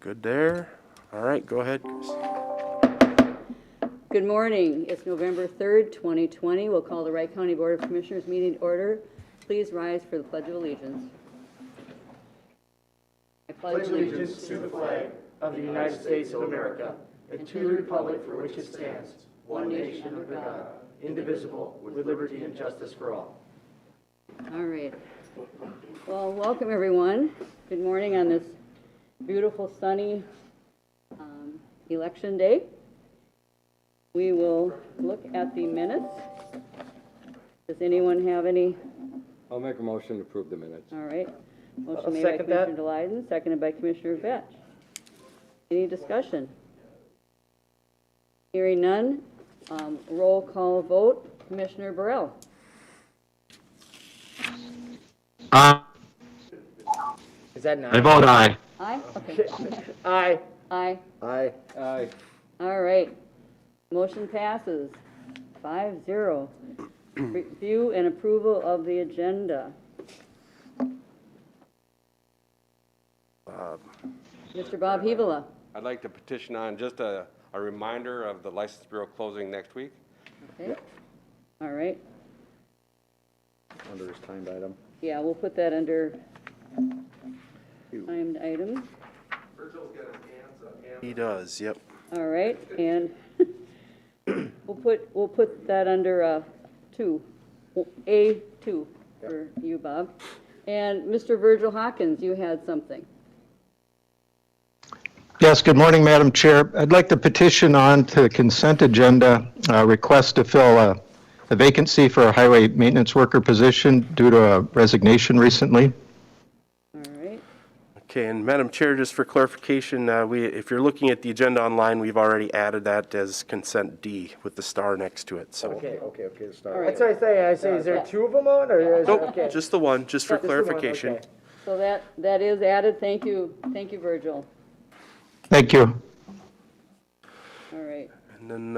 Good there. All right, go ahead, Chris. Good morning. It's November 3rd, 2020. We'll call the Wright County Board of Commissioners meeting to order. Please rise for the Pledge of Allegiance. I pledge allegiance to the flag of the United States of America and to the republic for which it stands, one nation under God, indivisible, with liberty and justice for all. All right. Well, welcome everyone. Good morning on this beautiful sunny election day. We will look at the minutes. Does anyone have any? I'll make a motion to approve the minutes. All right. Motion made by Commissioner Delyden, seconded by Commissioner Vetch. Any discussion? Hearing none. Roll call vote. Commissioner Burrell. Is that not? I vote aye. Aye? Okay. Aye. Aye. Aye. Aye. All right. Motion passes 5-0. Review and approval of the agenda. Mr. Bob Hevola. I'd like to petition on just a reminder of the License Bureau closing next week. Okay. All right. Under his timed item. Yeah, we'll put that under timed items. Virgil's got his hands up. He does, yep. All right, and we'll put that under A2 for you, Bob. And Mr. Virgil Hawkins, you had something. Yes, good morning, Madam Chair. I'd like to petition on to the consent agenda, request to fill a vacancy for a highway maintenance worker position due to a resignation recently. All right. Okay, and Madam Chair, just for clarification, if you're looking at the agenda online, we've already added that as consent D with the star next to it, so. Okay, Start. All right. That's what I say, is there two of them on, or is it, Nope, okay? just the one, just for Just the one, clarification. okay. So that is added. Thank you, Virgil. Thank you. All right. And then,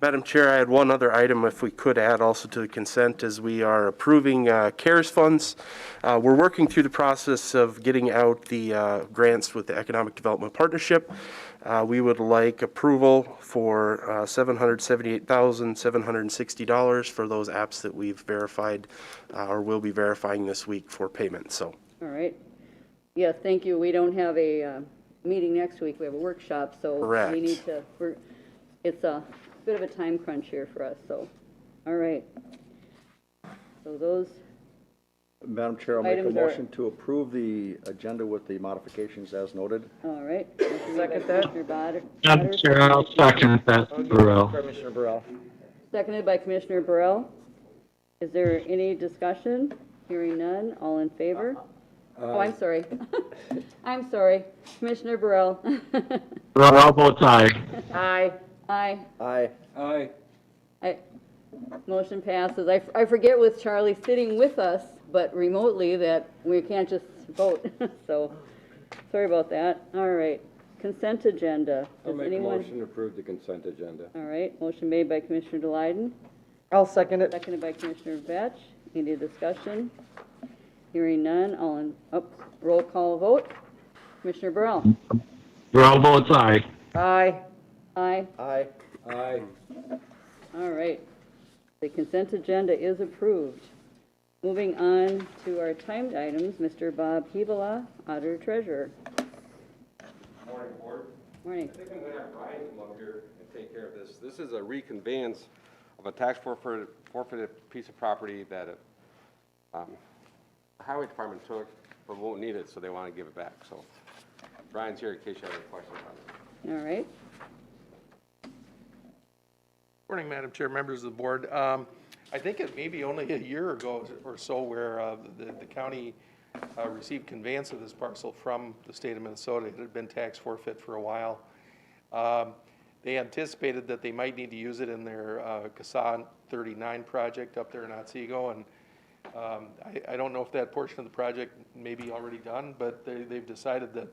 Madam Chair, I had one other item if we could add also to the consent as we are approving CARES funds. We're working through the process of getting out the grants with the Economic Development Partnership. We would like approval for $778,760 for those apps that we've verified or will be verifying this week for payment. So. All right. Yes, thank you. We don't have a meeting next week. We have a workshop, so Correct. we need to, it's a bit of a time crunch here for us, so, all right. So those, Madam Chair, I'll make a items motion to approve the agenda with the modifications as noted. all right. Second that. Madam Chair, I'll second that, Burrell. Commissioner Burrell. Seconded by Commissioner Burrell. Is there any discussion? Hearing none. All in favor? Oh, I'm sorry. I'm sorry. Commissioner Burrell. Burrell votes aye. Aye. Aye. Aye. Aye. Motion passes. I forget with Charlie sitting with us, but remotely, that we can't just vote. So, sorry about that. All right. Consent agenda. I'll Does make anyone? a motion to approve the consent agenda. All right. Motion made by Commissioner Delyden, I'll second it. seconded by Commissioner Vetch. Any discussion? Hearing none. Roll call vote. Commissioner Burrell. Burrell votes aye. Aye. Aye. Aye. Aye. All right. The consent agenda is approved. Moving on to our timed items, Mr. Bob Hevola, Auditor Treasurer. Morning, Board. Morning. I think I'm going to have Brian come up here and take care of this. This is a reconveyance of a tax forfeited piece of property that the Highway Department took, but won't need it, so they want to give it back. So Brian's here in case you have any questions on it. All right. Morning, Madam Chair, members of the board. I think it may be only a year ago or so where the county received conveyance of this parcel from the state of Minnesota. It had been tax forfeit for a while. They anticipated that they might need to use it in their CASA 39 project up there in Otsego, and I don't know if that portion of the project may be already done, but they've decided that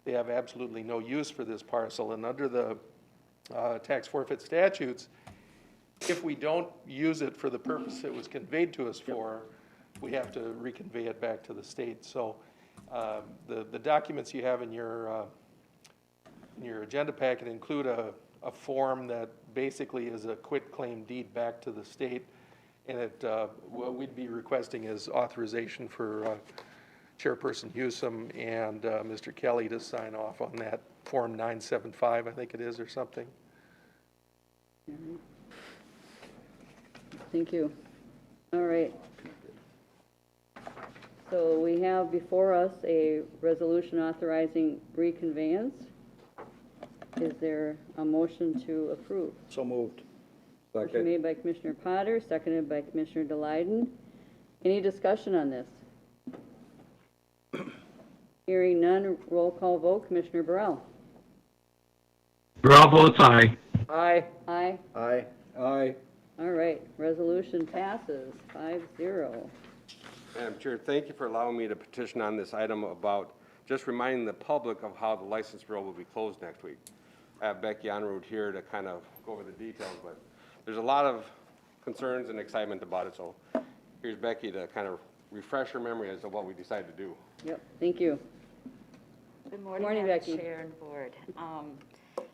they have absolutely no use for this parcel. And under the tax forfeit statutes, if we don't use it for the purpose it was conveyed to us for, we have to reconvey it back to the state. So the documents you have in your in your agenda packet include a form that basically is a quitclaim deed back to the state. And what we'd be requesting is authorization for Chairperson Hewsome and Mr. Kelly to sign off on that Form 975, I think it is, or something. Thank you. All right. So we have before us a resolution authorizing reconveyance. Is there a motion to approve? So moved. Motion made by Commissioner Potter, seconded by Commissioner Delyden. Any discussion on this? Hearing none, roll call vote. Commissioner Burrell? Burrell votes aye. Aye. Aye. Aye. Aye. All right, resolution passes 5-0. Madam Chair, thank you for allowing me to petition on this item about just reminding the public of how the license bureau will be closed next week. I have Becky en route here to kind of go over the details, but there's a lot of concerns and excitement about it, so here's Becky to kind of refresh her memory as to what we decided to do. Yep, thank you. Good morning, Morning, Madam Becky. Chair and Board.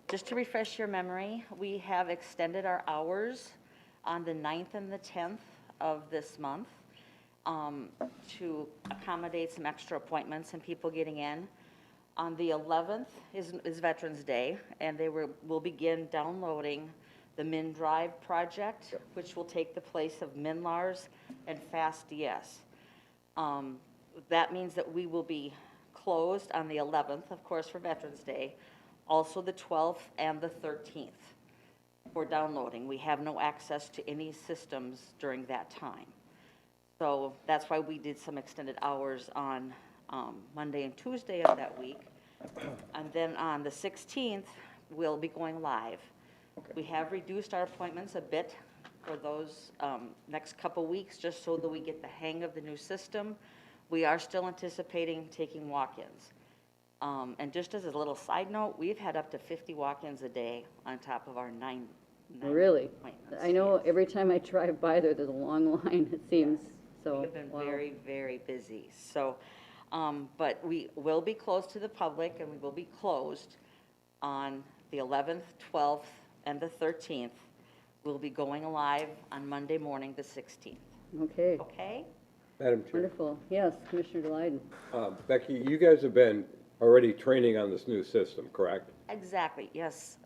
Just to refresh your memory, we have extended our hours on the 9th and the 10th of this month to accommodate some extra appointments and people getting in. On the 11th is Veterans Day, and will begin downloading the MinDrive project, which will take the place of MinLars and FastDS. That means that we will be closed on the 11th, of course, for Veterans Day, also the 12th and the 13th for downloading. We have no access to any systems during that time. So that's why we did some extended hours on Monday and Tuesday of that week. And then on the 16th, we'll be going live. We have reduced our appointments a bit for those next couple weeks, just so that we get the hang of the new system. We are still anticipating taking walk-ins. And just as a little side note, we've had up to 50 walk-ins a day on top of our nine Really? appointments. I know every time I drive by there, there's a long line, it seems, so. We've been wow. very, very busy. So, but we will be closed to the public, and we will be closed on the 11th, 12th, and the 13th. We'll be going live on Monday morning, the 16th. Okay, Okay? Madam Chair, wonderful. Yes, Commissioner Delyden. Becky, you guys have been already training on this new system, correct? Exactly, yes,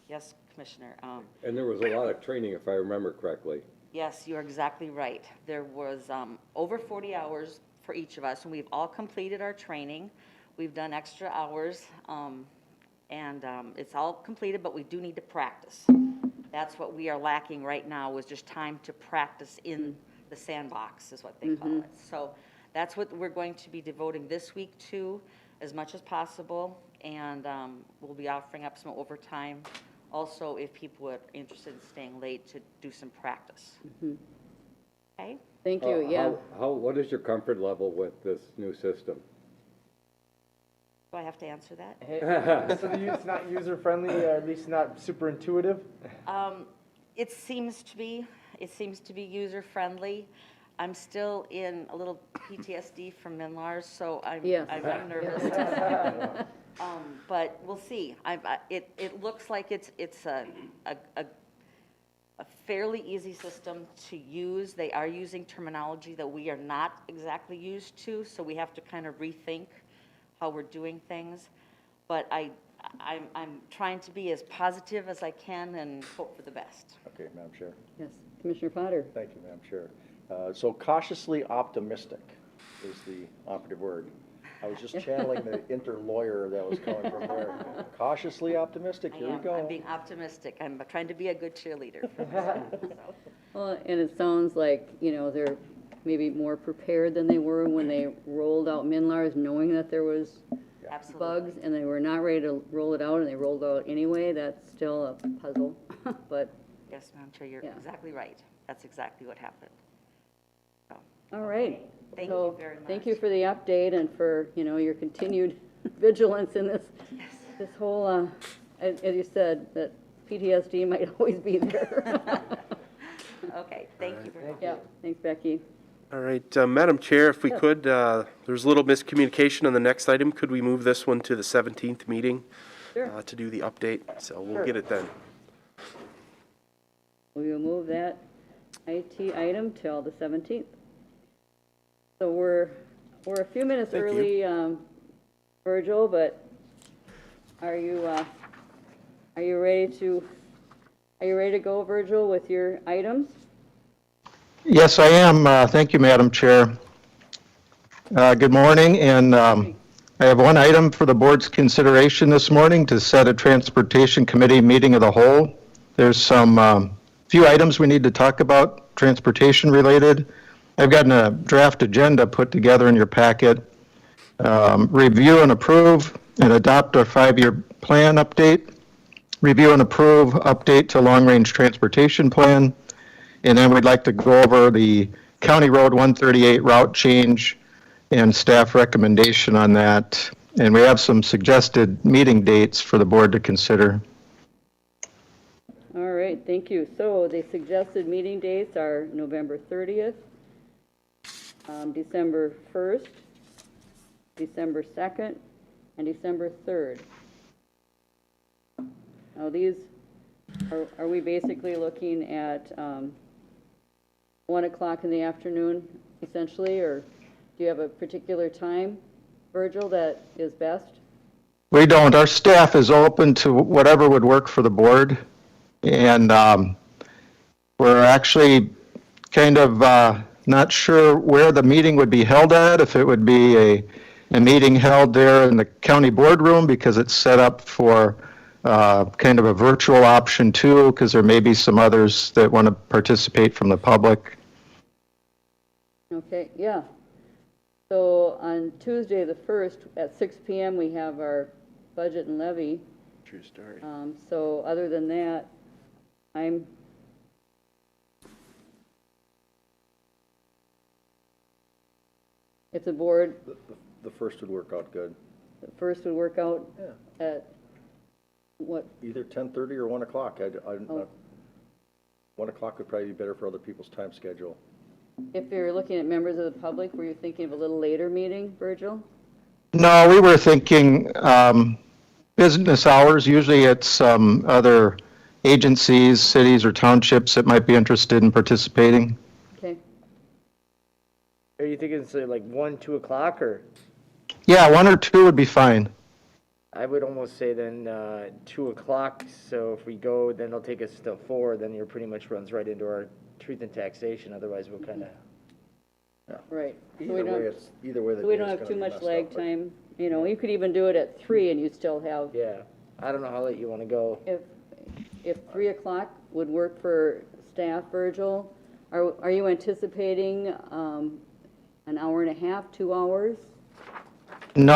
yes, Commissioner. And there was a lot of training, if I remember correctly. Yes, you're exactly right. There was over 40 hours for each of us, and we've all completed our training. We've done extra hours, and it's all completed, but we do need to practice. That's what we are lacking right now, is just time to practice in the sandbox, is what they call it. So that's what we're going to be devoting this week to as much as possible, and we'll be offering up some overtime also if people are interested in staying late to do some practice. Okay? Thank you, yeah. What is your comfort level with this new system? Do I have to answer that? So it's not user-friendly, or at least not super intuitive? It seems to be user-friendly. I'm still in a little PTSD from MinLars, so I'm Yes. I'm nervous. But we'll see. It looks like it's a fairly easy system to use. They are using terminology that we are not exactly used to, so we have to kind of rethink how we're doing things. But I'm trying to be as positive as I can and hope for the best. Okay, Madam Chair. Yes, Commissioner Potter. Thank you, Madam Chair. So cautiously optimistic is the operative word. I was just channeling the interlawyer that was coming from there. Cautiously optimistic, here we I'm go. being optimistic. I'm trying to be a good cheerleader for this. So. Well, and it sounds like, you know, they're maybe more prepared than they were when they rolled out MinLars, knowing that there was Absolutely. bugs, and they were not ready to roll it out, and they rolled it out anyway. That's still a puzzle, but, Yes, Madam Chair, you're Yeah. exactly right. That's exactly what happened. So, all right. Thank So, you very much. Thank you for the update and for, you know, your continued vigilance in this, Yes. this whole, as you said, that PTSD might always be there. Okay, thank you very much. Yeah, thanks, Becky. All right, Madam Chair, if we could, there's a little miscommunication on the next item. Could we move this one to the 17th meeting? Sure. to do the update, so we'll Sure. get it then. We will move that IT item till the 17th. So we're a few minutes Thank early, Virgil, but are you ready to go, Virgil, with your items? Yes, I am. Thank you, Madam Chair. Good morning, and I have one item for the board's consideration this morning to set a Transportation Committee meeting of the whole. There's some few items we need to talk about, transportation related. I've gotten a draft agenda put together in your packet. Review and approve and adopt a 5-year plan update. Review and approve update to long-range transportation plan. And then we'd like to go over the County Road 138 route change and staff recommendation on that. And we have some suggested meeting dates for the board to consider. All right, thank you. So the suggested meeting dates are November 30th, December 1st, December 2nd, and December 3rd. Now these, are we basically looking at 1 o'clock in the afternoon essentially, or do you have a particular time, Virgil, that is best? We don't. Our staff is open to whatever would work for the board. And we're actually kind of not sure where the meeting would be held at, if it would be a meeting held there in the county boardroom because it's set up for kind of a virtual option too, because there may be some others that want to participate from the public. Okay, yeah. So on Tuesday, the 1st, at 6 p.m., we have our budget and levy. True story. So other than that, if the board, The first would work out good. the 1st would work out at what? Either 10:30 or 1 o'clock. Oh. 1 o'clock would probably be better for other people's time schedule. If you're looking at members of the public, were you thinking of a little later meeting, Virgil? No, we were thinking business hours. Usually it's other agencies, cities, or townships that might be interested in participating. Okay, Are you thinking, say, like 1, 2 o'clock, or? Yeah, 1 or 2 would be fine. I would almost say then 2 o'clock, so if we go, then it'll take us till 4, then you're pretty much runs right into our truth and taxation, otherwise we'll kind of, right. So Either we way, don't, the so we day don't is have gonna too be much messed lag up, but- time. You know, you could even do it at 3 and you'd still have, yeah. I don't know how late you want to go. if 3 o'clock would work for staff, Virgil, are you anticipating an hour and a half, 2 hours? No,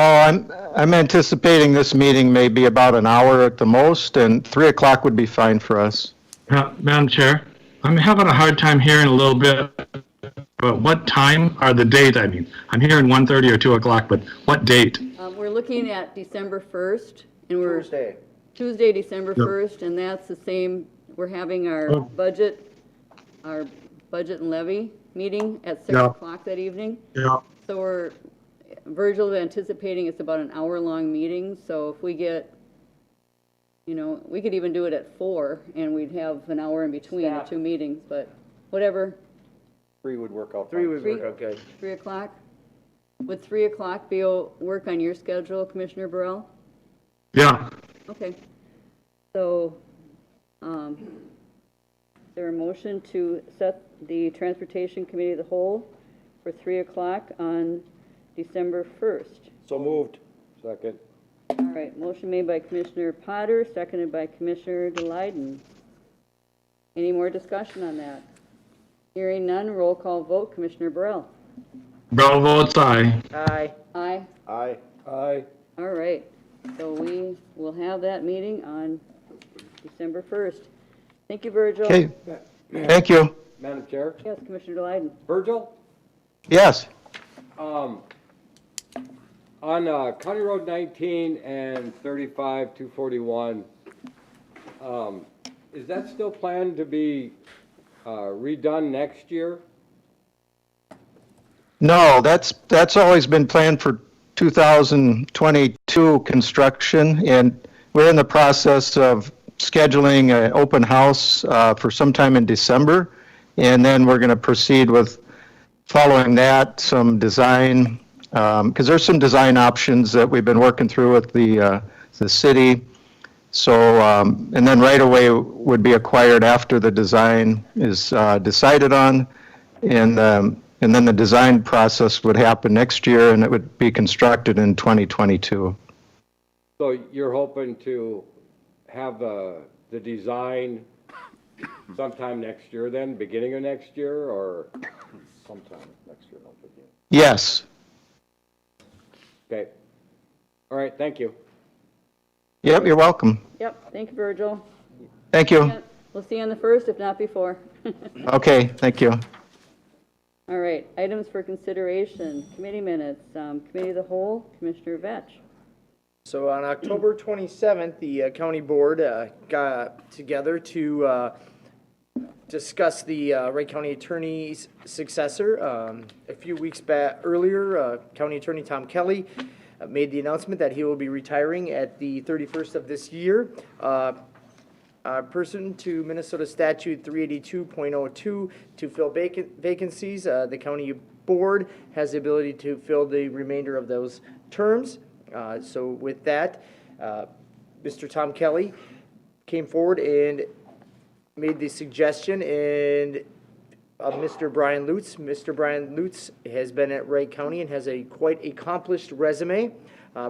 I'm anticipating this meeting may be about an hour at the most, and 3 o'clock would be fine for us. Madam Chair, I'm having a hard time hearing a little bit, but what time are the date? I mean, I'm hearing 1:30 or 2 o'clock, but what date? We're looking at December 1st, and we're Tuesday. December Yep. 1st, and that's the same, we're having our Oh. budget and levy meeting at 6 Yeah. o'clock that evening. Yeah. So Virgil's anticipating it's about an hour-long meeting, so if we get, we could even do it at 4, and we'd have an hour in between the Staff. two meetings, but whatever, 3 would work out. 3 fine. would work out good. 3 o'clock? Would 3 o'clock work on your schedule, Commissioner Burrell? Yeah. Okay. So, is there a motion to set the Transportation Committee of the Whole for 3 o'clock on December 1st? So moved. Second. All right, motion made by Commissioner Potter, seconded by Commissioner DeLeyden. Any more discussion on that? Hearing none, roll call vote. Commissioner Burrell? Burrell votes aye. Aye. Aye. Aye. Aye. All right, so we will have that meeting on December 1st. Thank you, Virgil. Okay, thank you. Madam Chair? Yes, Commissioner DeLeyden. Virgil? Yes. On County Road 19 and 35-241, is that still planned to be redone next year? No, that's always been planned for 2022 construction, and we're in the process of scheduling an open house for sometime in December, and then we're going to proceed with, following that, some design, because there's some design options that we've been working through with the city. So, and then right away would be acquired after the design is decided on, and then the design process would happen next year, and it would be constructed in 2022. So you're hoping to have the design sometime next year then, beginning of next year, or? Sometime next year, don't forget. Yes. Okay. All right, thank you. Yep, you're welcome. Yep, thank you, Virgil. Thank you. Yeah, we'll see you on the 1st, if not before. Okay, thank you. All right, items for consideration, committee minutes, Committee of the Whole, Commissioner Vetch. So on October 27th, the county board got together to discuss the Wright County Attorney's successor. A few weeks back earlier, County Attorney Tom Kelly made the announcement that he will be retiring at the 31st of this year. Pursuant to Minnesota Statute 382.02, to fill vacancies, the county board has the ability to fill the remainder of those terms. So with that, Mr. Tom Kelly came forward and made the suggestion of Mr. Brian Lutz. Mr. Brian Lutz has been at Wright County and has a quite accomplished resume.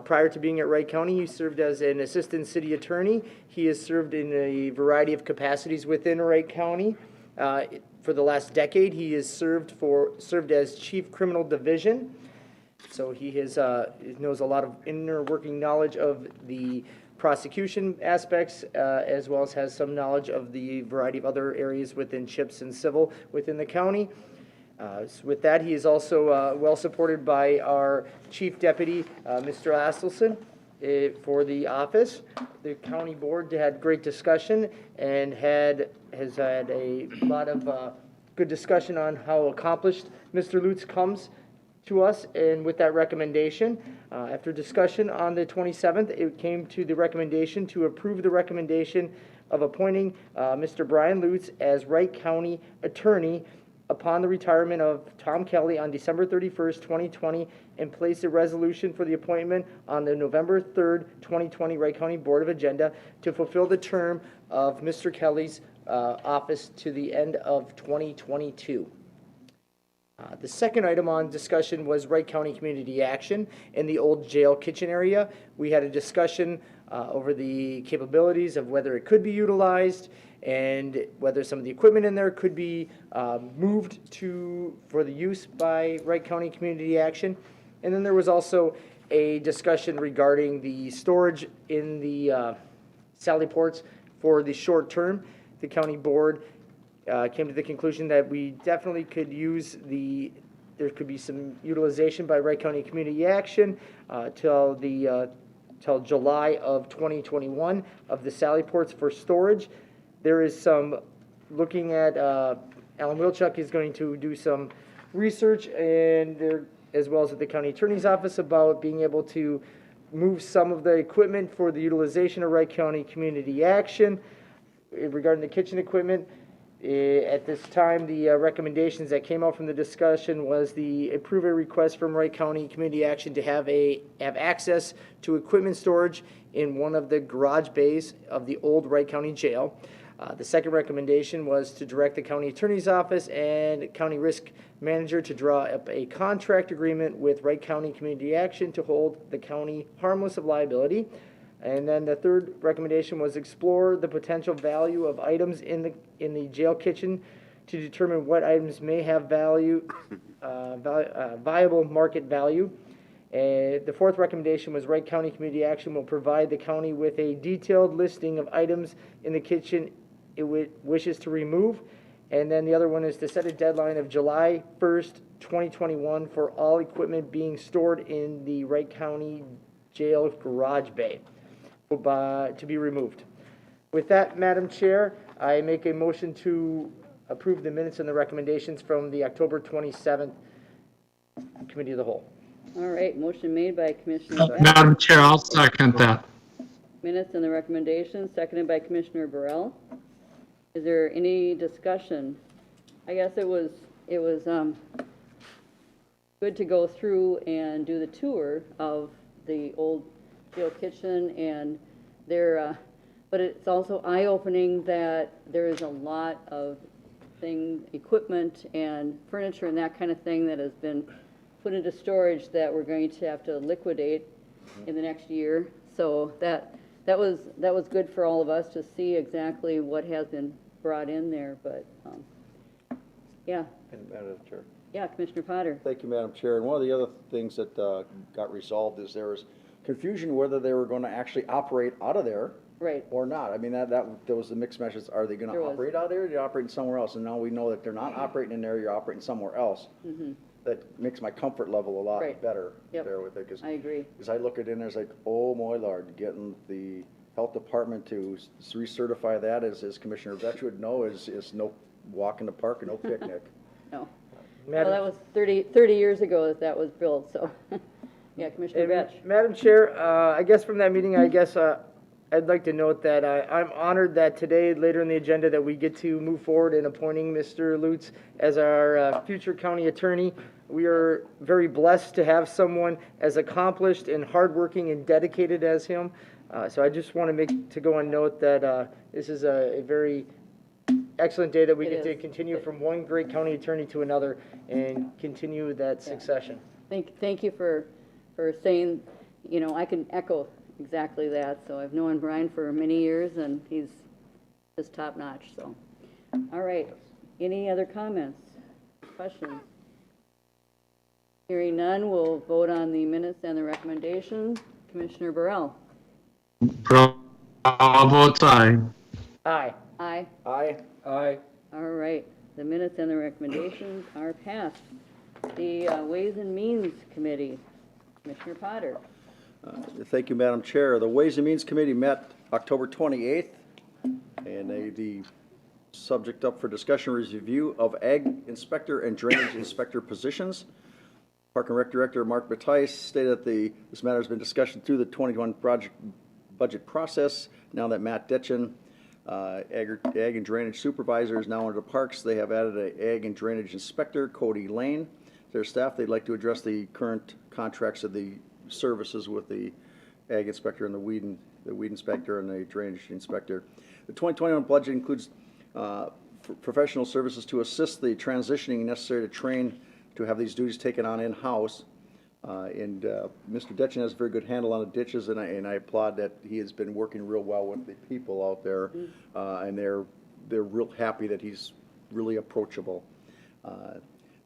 Prior to being at Wright County, he served as an assistant city attorney. He has served in a variety of capacities within Wright County. For the last decade, he has served as chief criminal division. So he knows a lot of inner working knowledge of the prosecution aspects, as well as has some knowledge of the variety of other areas within CHIPS and civil within the county. So with that, he is also well supported by our chief deputy, Mr. Asselson, for the office. The county board had great discussion and has had a lot of good discussion on how accomplished Mr. Lutz comes to us, and with that recommendation, after discussion on the 27th, it came to the recommendation to approve the recommendation of appointing Mr. Brian Lutz as Wright County Attorney upon the retirement of Tom Kelly on December 31st, 2020, and place a resolution for the appointment on the November 3rd, 2020 Wright County Board of Agenda to fulfill the term of Mr. Kelly's office to the end of 2022. The second item on discussion was Wright County Community Action in the old jail kitchen area. We had a discussion over the capabilities of whether it could be utilized and whether some of the equipment in there could be moved for the use by Wright County Community Action. And then there was also a discussion regarding the storage in the Sally ports for the short term. The county board came to the conclusion that we definitely could use there could be some utilization by Wright County Community Action till July of 2021 of the Sally ports for storage. There is some looking at, Alan Wilczuk is going to do some research and as well as at the county attorney's office about being able to move some of the equipment for the utilization of Wright County Community Action. Regarding the kitchen equipment, at this time, the recommendations that came out from the discussion was approve a request from Wright County Community Action to have access to equipment storage in one of the garage bays of the old Wright County Jail. The second recommendation was to direct the county attorney's office and county risk manager to draw up a contract agreement with Wright County Community Action to hold the county harmless of liability. And then the third recommendation was explore the potential value of items in the jail kitchen to determine what items may have viable market value. The fourth recommendation was Wright County Community Action will provide the county with a detailed listing of items in the kitchen it wishes to remove. And then the other one is to set a deadline of July 1st, 2021 for all equipment being stored in the Wright County Jail garage bay to be removed. With that, Madam Chair, I make a motion to approve the minutes and the recommendations from the October 27th Committee of the Whole. All right, motion made by Commissioner Vetch. Madam Chair, I'll second that. minutes and the recommendations, seconded by Commissioner Burrell. Is there any discussion? I guess it was good to go through and do the tour of the old steel kitchen and their, but it's also eye-opening that there is a lot of equipment and furniture and that kind of thing that has been put into storage that we're going to have to liquidate in the next year. So that was good for all of us to see exactly what has been brought in there, but, yeah. And Madam Chair. Yeah, Commissioner Potter. Thank you, Madam Chair. And one of the other things that got resolved is there was confusion whether they were going to actually operate out of there Right. or not. I mean, there was the mixed messages. Are they going There to was. operate out there, or are they operating somewhere else? And now we know that they're not operating in there, you're operating somewhere else. That makes my comfort level a lot Right. better Yep. there with it. I agree. Because I look at it and it's like, oh my Lord, getting the health department to recertify that, as Commissioner Vetch would know, is no walk in the park and no picnic. No. Madam- Well, that was 30 years ago that was built, so, yeah, Commissioner And Vetch. Madam Chair, I guess from that meeting, I'd like to note that I'm honored that today, later in the agenda, that we get to move forward in appointing Mr. Lutz as our future county attorney. We are very blessed to have someone as accomplished and hardworking and dedicated as him. So I just want to go and note that this is a very excellent day that we It get to is. continue from one great county attorney to another and continue that succession. Thank you for saying, I can echo exactly that. So I've known Brian for many years, and he's just top notch, so. All right. Any other comments, questions? Hearing none, we'll vote on the minutes and the recommendation. Commissioner Burrell? All votes aye. Aye. Aye. Aye. Aye. All right. The minutes and the recommendations are passed. The Ways and Means Committee, Commissioner Potter. Thank you, Madam Chair. The Ways and Means Committee met October 28th, and the subject up for discussion was review of Ag Inspector and Drainage Inspector positions. Park and Rec Director Mark Batice stated that this matter has been discussed through the 21 project budget process. Now that Matt Ditchin, Ag and Drainage Supervisor, is now under the Parks, they have added an Ag and Drainage Inspector, Cody Lane. Their staff, they'd like to address the current contracts of the services with the Ag Inspector and the Weed Inspector and the Drainage Inspector. The 2021 budget includes professional services to assist the transitioning necessary to train to have these duties taken on in-house. Mr. Detchen has a very good handle on the ditches, and I applaud that he has been working real well with the people out there, and they're real happy that he's really approachable.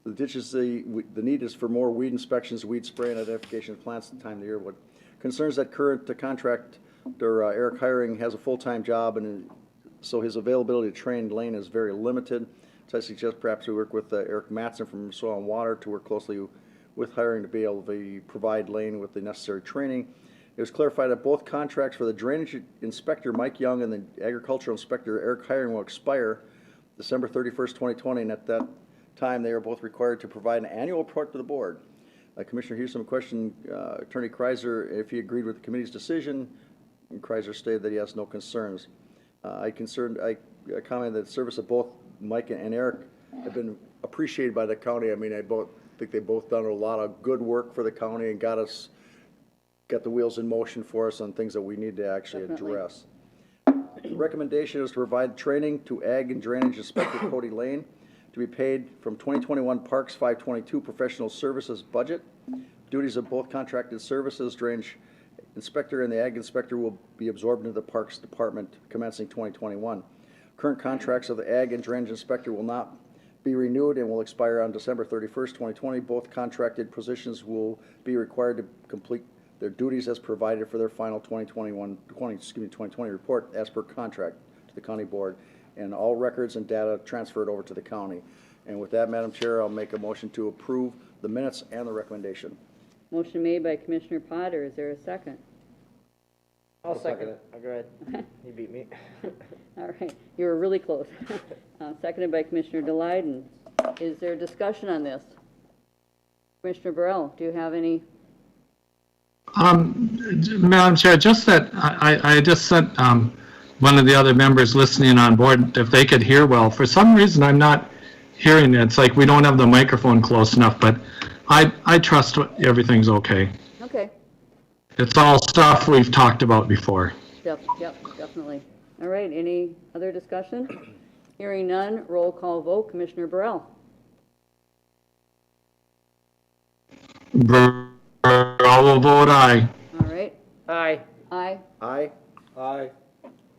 The ditches, the need is for more weed inspections, weed spray, and identification of plants at the time of the year. What concerns that current contractor Eric Hiring has a full-time job, and so his availability to train Lane is very limited. So I suggest perhaps we work with Eric Mattson from Soil and Water to work closely with Hiring to be able to provide Lane with the necessary training. It was clarified that both contracts for the Drainage Inspector Mike Young and the Agricultural Inspector Eric Hiring will expire December 31st, 2020, and at that time they are both required to provide an annual report to the board. Commissioner Hewson questioned Attorney Kreiser if he agreed with the committee's decision, and Kreiser stated that he has no concerns. I commented that the service of both Mike and Eric have been appreciated by the county. I mean, I think they both done a lot of good work for the county and got the wheels in motion for us on things that we need to actually Definitely. address. The recommendation is to provide training to Ag and Drainage Inspector Cody Lane to be paid from 2021 Parks 522 Professional Services budget. Duties of both contracted services, Drainage Inspector and the Ag Inspector, will be absorbed into the Parks Department commencing 2021. Current contracts of the Ag and Drainage Inspector will not be renewed and will expire on December 31st, 2020. Both contracted positions will be required to complete their duties as provided for their final 2020 report as per contract to the county board, and all records and data transferred over to the county. And with that, Madam Chair, I'll make a motion to approve the minutes and the recommendation. Motion made by Commissioner Potter. Is there a second? I'll second it. Go ahead. You beat me. All right, you were really close. Seconded by Commissioner Delyden. Is there discussion on this? Commissioner Burrell, do you have any? Madam Chair, just that, I just sent one of the other members listening on board if they could hear well. For some reason, I'm not hearing it. It's like we don't have the microphone close enough, but I trust everything's okay. Okay, It's all stuff we've talked about before. yep, definitely. All right, any other discussion? Hearing none, roll call vote. Commissioner Burrell? All will vote aye. All right, Aye. aye. Aye. Aye.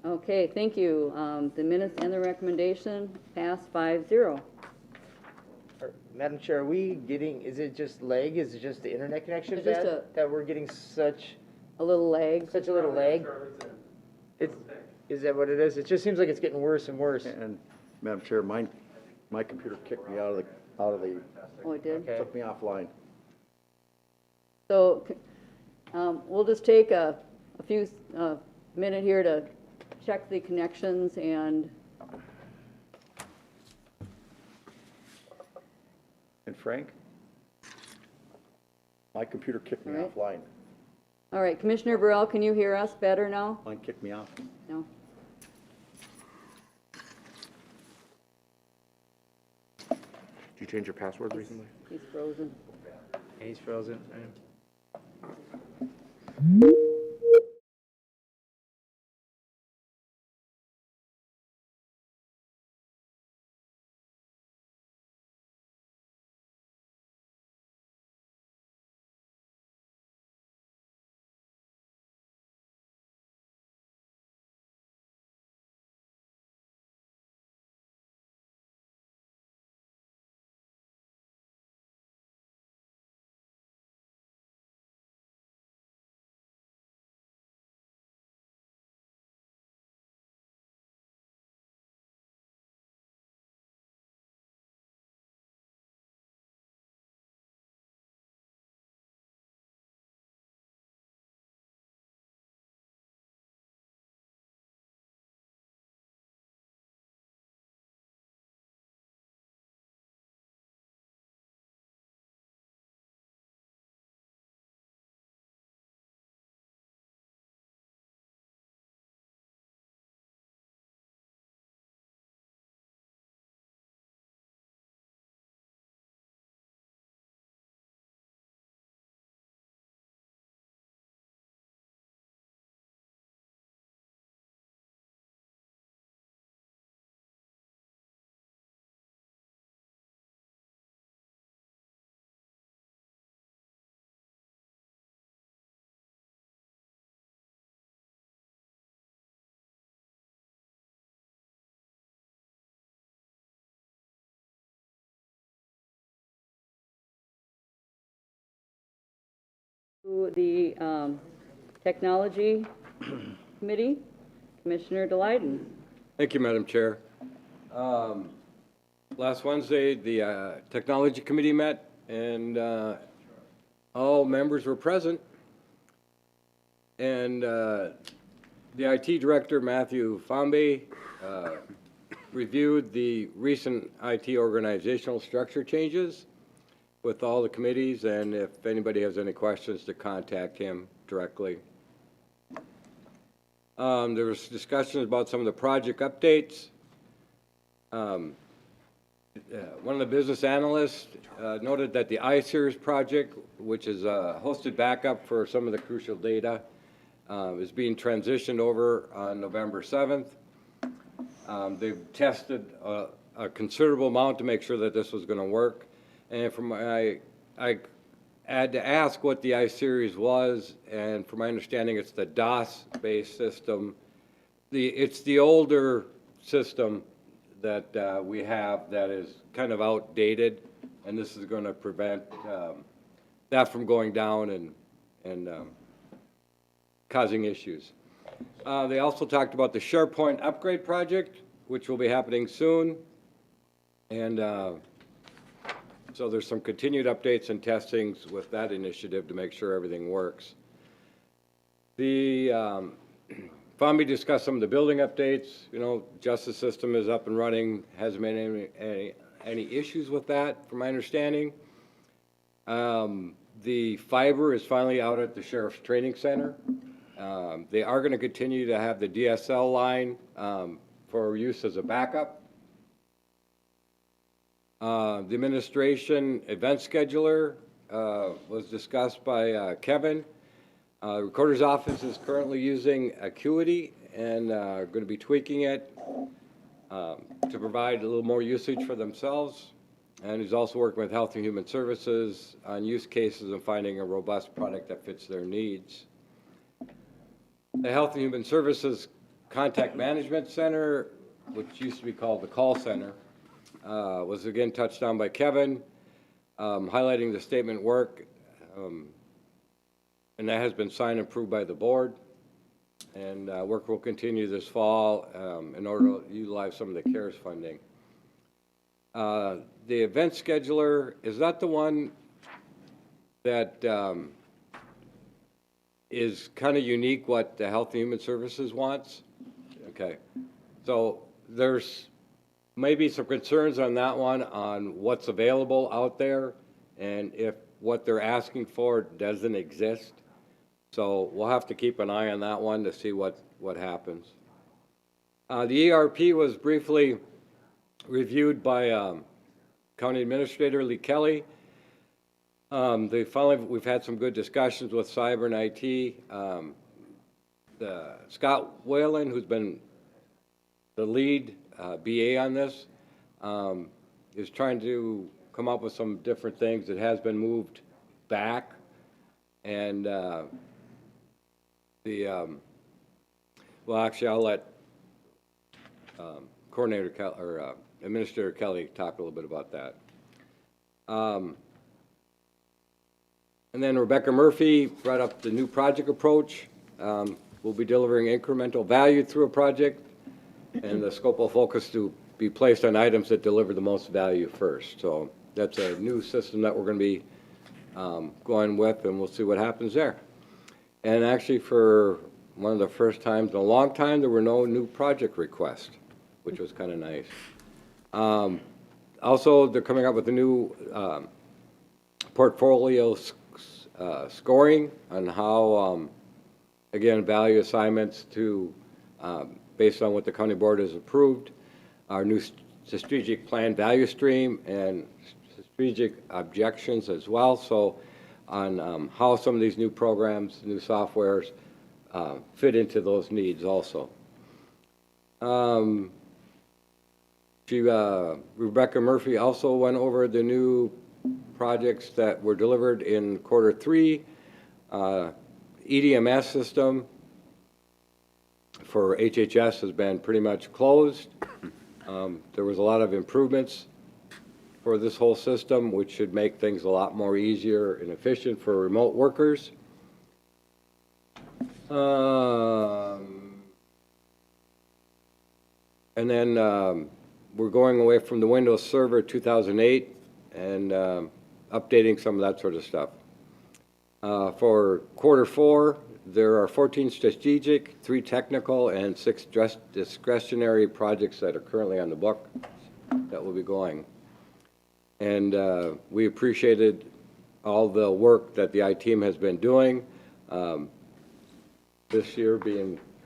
Okay, thank you. The minutes and the recommendation pass 5-0. Madam Chair, are we getting, is it just lag? Is it just the internet connection It's just bad? That we're getting such A little lag. a little lag? It's, is that what it is? It just seems like it's getting worse and worse. And Madam Chair, my computer kicked me out of the, Oh, it did? Okay. took me offline. So, we'll just take a few, minute here to check the connections and, And Frank? My computer kicked me All right. offline. all right, Commissioner Burrell, can you hear us better now? Mine kicked me off. No? Did you change your password recently? He's frozen. He's frozen. To the Technology Committee, Commissioner Delyden. Thank you, Madam Chair. Last Wednesday, the Technology Committee met, and all members were present. And the IT Director, Matthew Fambe, reviewed the recent IT organizational structure changes with all the committees, and if anybody has any questions, to contact him directly. There was discussions about some of the project updates. One of the business analysts noted that the iSeries project, which is a hosted backup for some of the crucial data, is being transitioned over on November 7th. They've tested a considerable amount to make sure that this was going to work. And from I had to ask what the iSeries was, and from my understanding, it's the DOS-based system. It's the older system that we have that is kind of outdated, and this is going to prevent that from going down and causing issues. They also talked about the SharePoint upgrade project, which will be happening soon, and so there's some continued updates and testings with that initiative to make sure everything works. The Fambe discussed some of the building updates. You know, justice system is up and running. Hasn't been any issues with that, from my understanding. The fiber is finally out at the Sheriff's Training Center. They are going to continue to have the DSL line for use as a backup. The administration event scheduler was discussed by Kevin. Recorder's office is currently using Acuity and going to be tweaking it to provide a little more usage for themselves. And he's also working with Health and Human Services on use cases and finding a robust product that fits their needs. The Health and Human Services Contact Management Center, which used to be called the call center, was again touched on by Kevin, highlighting the statement work, and that has been signed and approved by the board. And work will continue this fall in order to utilize some of the CARES funding. The event scheduler, is that the one that is kind of unique what the Health and Human Services wants? Okay. So there's maybe some concerns on that one, on what's available out there and if what they're asking for doesn't exist. So we'll have to keep an eye on that one to see what happens. The ERP was briefly reviewed by County Administrator Lee Kelly. We've had some good discussions with cyber and IT. Scott Whalen, who's been the lead BA on this, is trying to come up with some different things. It has been moved back, and well, actually, I'll let Administrator Kelly talk a little bit about that. And then Rebecca Murphy brought up the new project approach. We'll be delivering incremental value through a project, and the scope will focus to be placed on items that deliver the most value first. So that's a new system that we're going to be going with, and we'll see what happens there. And actually, for one of the first times in a long time, there were no new project requests, which was kind of nice. Also, they're coming up with a new portfolio scoring on how, again, value assignments to, based on what the county board has approved, our new strategic plan value stream and strategic objections as well. So on how some of these new programs, new softwares fit into those needs also. Rebecca Murphy also went over the new projects that were delivered in Q3. EDMS system for HHS has been pretty much closed. There was a lot of improvements for this whole system, which should make things a lot more easier and efficient for remote workers. And then we're going away from the Windows Server 2008 and updating some of that sort of stuff. For Q4, there are 14 strategic, 3 technical, and 6 discretionary projects that are currently on the book that will be going. And we appreciated all the work that the IT team has been doing this year,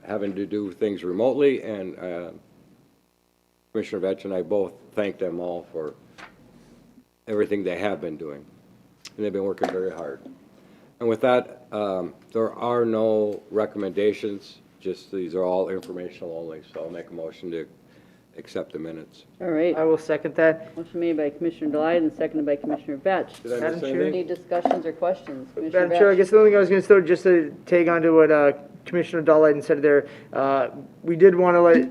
having to do things remotely, and Commissioner Vetch and I both thank them all for everything they have been doing. And they've been working very hard. And with that, there are no recommendations, just these are all informational only, so I'll make a motion to accept the minutes. All right. I will second that. Motion made by Commissioner Delotte and seconded by Commissioner Vetch. Did I Madam miss Chair? anything? Any discussions or questions? Commissioner Madam Chair, I Vetch? guess the only thing I was going to throw, just to tag on to what Commissioner Dahlheiten said there, we did want to let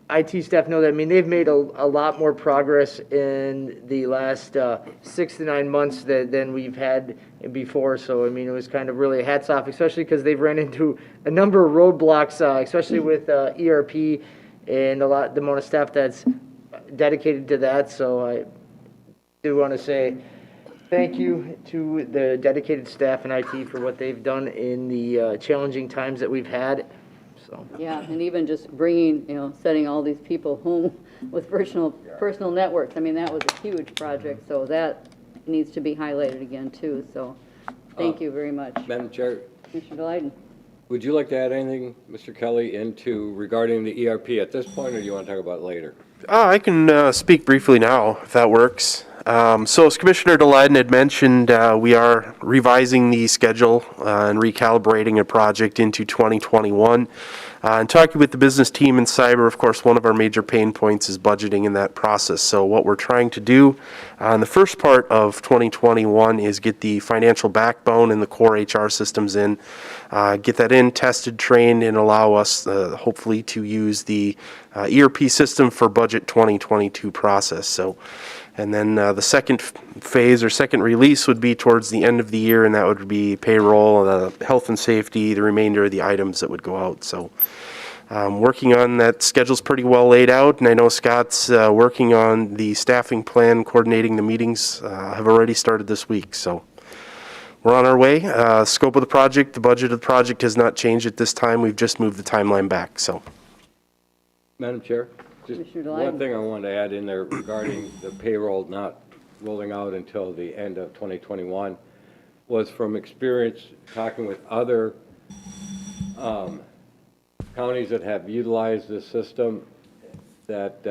IT staff know that, I mean, they've made a lot more progress in the last 6 to 9 months than we've had before. So, I mean, it was kind of really hats off, especially because they've run into a number of roadblocks, especially with ERP and the amount of staff that's dedicated to that. So I do want to say thank you to the dedicated staff in IT for what they've done in the challenging times that we've had. So. Yeah, and even just bringing, setting all these people home with personal networks. I mean, that was a huge project, so that needs to be highlighted again too. So Thank you very much. Madam Chair, Commissioner Delyden. would you like to add anything, Mr. Kelly, into regarding the ERP at this point, or do you want to talk about it later? I can speak briefly now, if that works. So as Commissioner Delyden had mentioned, we are revising the schedule and recalibrating a project into 2021. And talking with the business team in cyber, of course, one of our major pain points is budgeting in that process. So what we're trying to do in the first part of 2021 is get the financial backbone and the core HR systems in, get that in, tested, trained, and allow us hopefully to use the ERP system for budget 2022 process. So, and then the second phase or second release would be towards the end of the year, and that would be payroll, health and safety, the remainder of the items that would go out. So working on that schedule's pretty well laid out, and I know Scott's working on the staffing plan, coordinating the meetings, have already started this week. So we're on our way. Scope of the project, the budget of the project has not changed at this time. We've just moved the timeline back. So. Madam Chair, just Commissioner one Delyden. thing I wanted to add in there regarding the payroll not rolling out until the end of 2021 was from experience talking with other counties that have utilized this system, that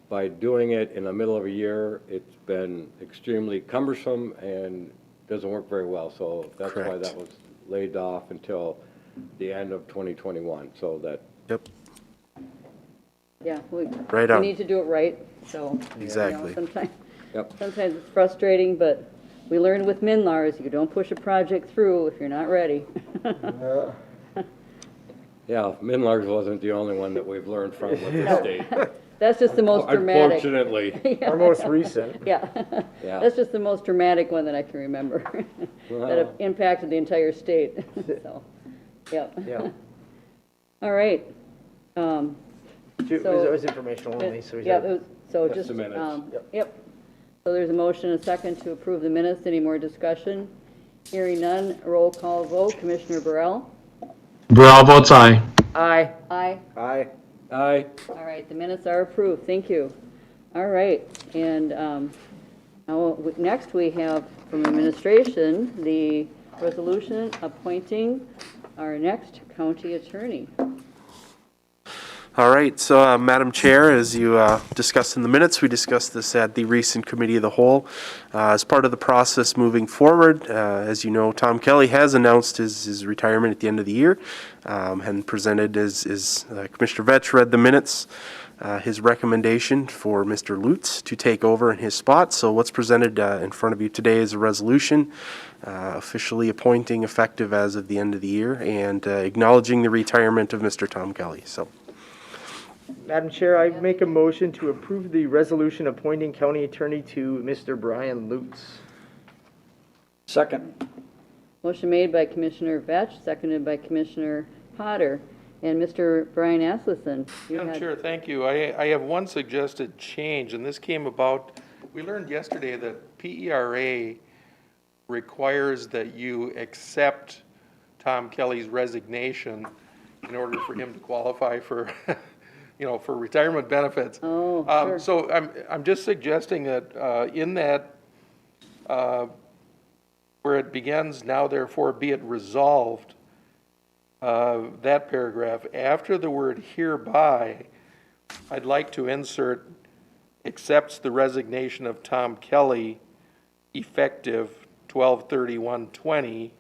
by doing it in the middle of a year, it's been extremely cumbersome and doesn't work very well. So that's why Correct. that was laid off until the end of 2021, so that. Yep. Yeah, Right we on. need to do it right, so. Exactly. Sometimes Yep. it's frustrating, but we learned with MNLARs, you don't push a project through if you're not ready. Yeah, Minlar's wasn't the only one that we've learned from with the state. That's just the most dramatic. Unfortunately, Our most recent. Yeah. Yeah. That's just the most dramatic one that I can remember, that have impacted the entire state, so, yep. Yeah. All right. It So- was informational only, so we Yeah, said. so just, the minutes. Yep. So there's a motion and a second to approve the minutes. Any more discussion? Hearing none, roll call vote. Commissioner Burrell? Burrell votes aye. Aye. Aye. Aye. aye. All right, the minutes are approved. Thank you. All right, and now, next we have from administration, the resolution appointing our next county attorney. All right, so Madam Chair, as you discussed in the minutes, we discussed this at the recent Committee of the Whole. As part of the process moving forward, as you know, Tom Kelly has announced his retirement at the end of the year and presented, as Commissioner Vetch read the minutes, his recommendation for Mr. Lutz to take over in his spot. So what's presented in front of you today is a resolution officially appointing effective as of the end of the year and acknowledging the retirement of Mr. Tom Kelly. So. Madam Chair, I make a motion to approve the resolution appointing county attorney to Mr. Brian Lutz. Second. Motion made by Commissioner Vetch, seconded by Commissioner Potter. And Mr. Brian Asleson, you Madam had, Chair, thank you. I have one suggested change, and this came about, we learned yesterday that PERA requires that you accept Tom Kelly's resignation in order for him to qualify for, for retirement benefits. Oh, sure. So I'm just suggesting that in that, where it begins, now therefore be it resolved, that paragraph, after the word hereby, I'd like to insert accepts the resignation of Tom Kelly effective 12/31/20,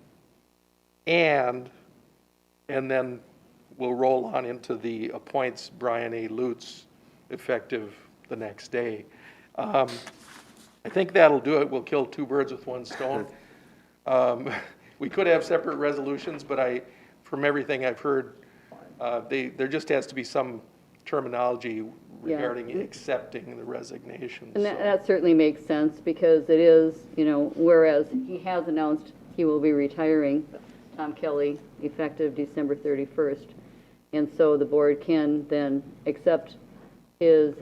and then we'll roll on into the appoints Brian A. Lutz effective the next day. I think that'll do it. We'll kill two birds with one stone. We could have separate resolutions, but from everything I've heard, there just has to be some terminology regarding accepting the resignation. And so. that certainly makes sense, because it is, whereas he has announced he will be retiring, Tom Kelly, effective December 31st. And so the board can then accept his